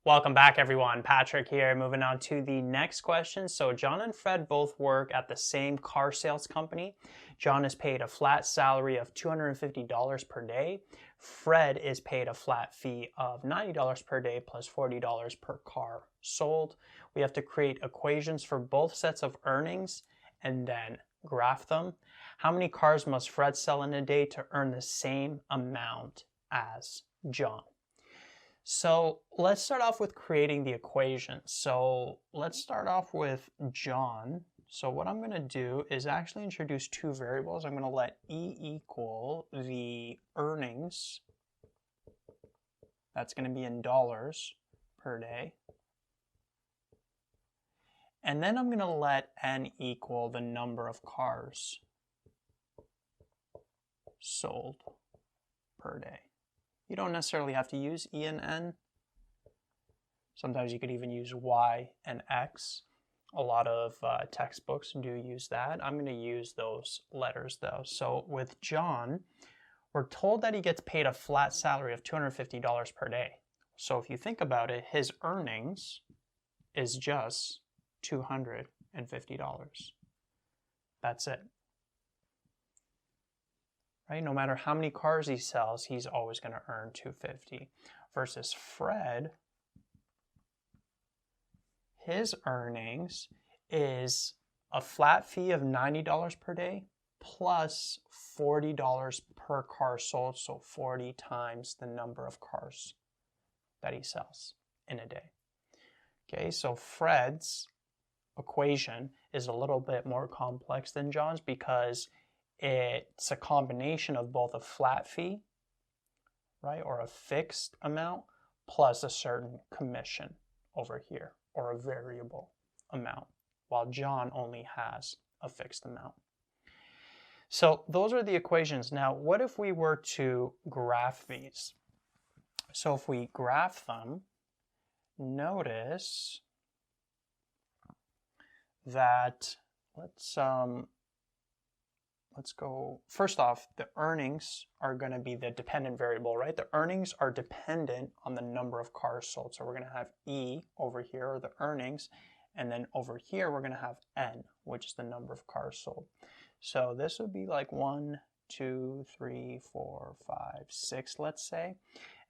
Welcome back, everyone. Patrick here, moving on to the next question. So John and Fred both work at the same car sales company. John is paid a flat salary of $250 per day. Fred is paid a flat fee of $90 per day plus $40 per car sold. We have to create equations for both sets of earnings and then graph them. How many cars must Fred sell in a day to earn the same amount as John? So let's start off with creating the equation. So let's start off with John. So what I'm going to do is actually introduce two variables. I'm going to let E equal the earnings. That's going to be in dollars per day. And then I'm going to let N equal the number of cars sold per day. You don't necessarily have to use E and N. Sometimes you could even use Y and X. A lot of textbooks do use that. I'm going to use those letters though. So with John, we're told that he gets paid a flat salary of $250 per day. So if you think about it, his earnings is just $250. That's it. Right? No matter how many cars he sells, he's always going to earn $250. Versus Fred, his earnings is a flat fee of $90 per day plus $40 per car sold, so 40 times the number of cars that he sells in a day. Okay, so Fred's equation is a little bit more complex than John's because it's a combination of both a flat fee, right, or a fixed amount, plus a certain commission over here, or a variable amount, while John only has a fixed amount. So those are the equations. Now, what if we were to graph these? So if we graph them, notice that let's go, first off, the earnings are going to be the dependent variable, right? The earnings are dependent on the number of cars sold. So we're going to have E over here, or the earnings, and then over here we're going to have N, which is the number of cars sold. So this would be like 1, 2, 3, 4, 5, 6, let's say.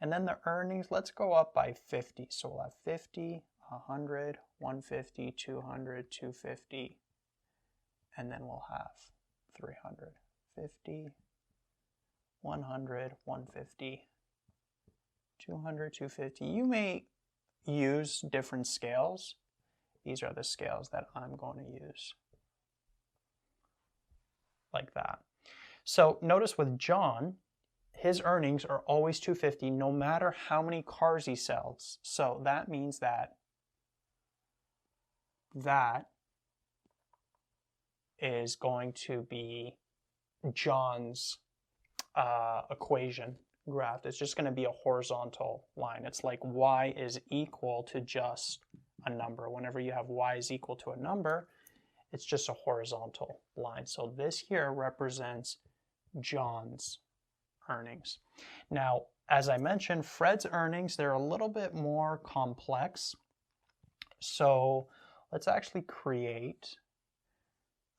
And then the earnings, let's go up by 50. So we'll have 50, 100, 150, 200, 250, and then we'll have 300, 50, 100, 150, 200, 250. You may use different scales. These are the scales that I'm going to use. Like that. So notice with John, his earnings are always $250 no matter how many cars he sells. So that means that is going to be John's equation graphed. It's just going to be a horizontal line. It's like y is equal to just a number. Whenever you have y is equal to a number, it's just a horizontal line. So this here represents John's earnings. Now, as I mentioned, Fred's earnings, they're a little bit more complex. So let's actually create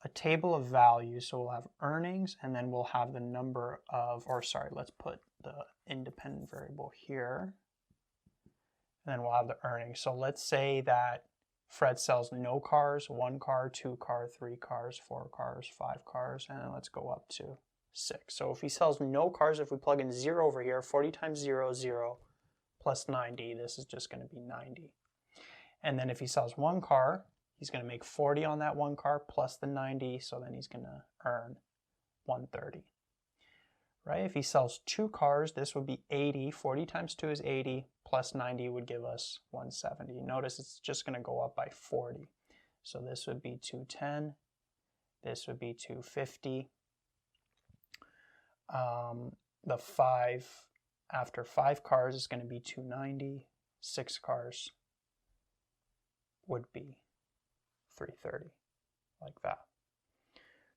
a table of values. So we'll have earnings, and then we'll have the number of, or sorry, let's put the independent variable here. And then we'll have the earnings. So let's say that Fred sells no cars, 1 car, 2 car, 3 cars, 4 cars, 5 cars, and then let's go up to 6. So if he sells no cars, if we plug in 0 over here, 40 times 0, 0, plus 90, this is just going to be 90. And then if he sells 1 car, he's going to make 40 on that 1 car plus the 90, so then he's going to earn 130. Right? If he sells 2 cars, this would be 80. 40 times 2 is 80, plus 90 would give us 170. Notice it's just going to go up by 40. So this would be 210. This would be 250. The 5, after 5 cars is going to be 290. 6 cars would be 330, like that.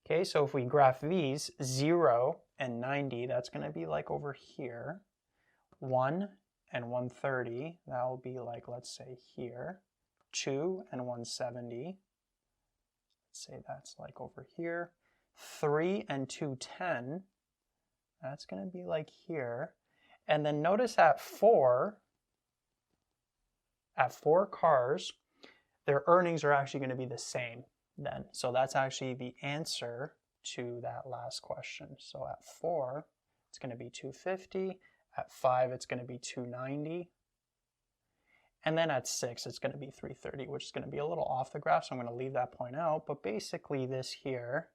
Okay, so if we graph these, 0 and 90, that's going to be like over here. 1 and 130. That will be like, let's say here, 2 and 170. Let's say that's like over here. 3 and 210. That's going to be like here. And then notice at 4 cars, their earnings are actually going to be the same then. So that's actually the answer to that last question. So at 4, it's going to be 250. At 5, it's going to be 290. And then at 6, it's going to be 330, which is going to be a little off the graph, so I'm going to leave that point out. But basically this here,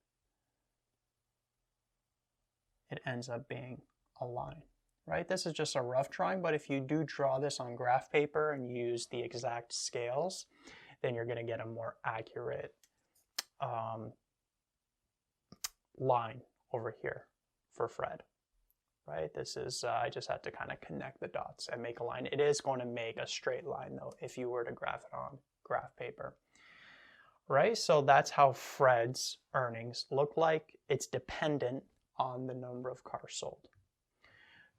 it ends up being a line, right? This is just a rough drawing, but if you do draw this on graph paper and use the exact scales, then you're going to get a more accurate line over here for Fred, right? This is, I just had to kind of connect the dots and make a line. It is going to make a straight line though, if you were to graph it on graph paper, right? So that's how Fred's earnings look like. It's dependent on the number of cars sold.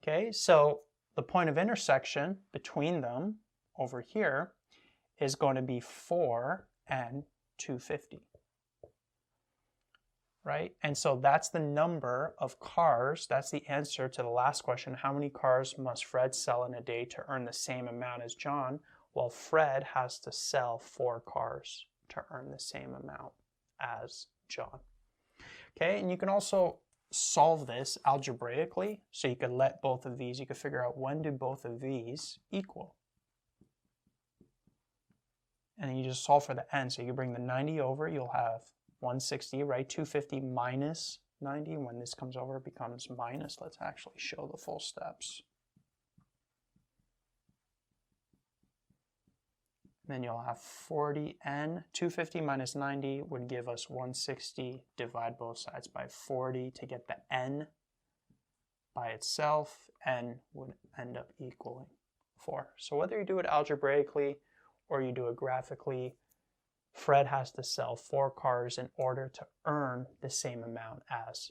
Okay, so the point of intersection between them over here is going to be 4 and 250. Right? And so that's the number of cars. That's the answer to the last question. How many cars must Fred sell in a day to earn the same amount as John? Well, Fred has to sell 4 cars to earn the same amount as John. Okay, and you can also solve this algebraically. So you could let both of these, you could figure out when do both of these equal. And then you just solve for the n. So you can bring the 90 over, you'll have 160, right? 250 minus 90. When this comes over, it becomes minus. Let's actually show the full steps. Then you'll have 40n. 250 minus 90 would give us 160. Divide both sides by 40 to get the n by itself. N would end up equaling 4. So whether you do it algebraically or you do it graphically, Fred has to sell 4 cars in order to earn the same amount as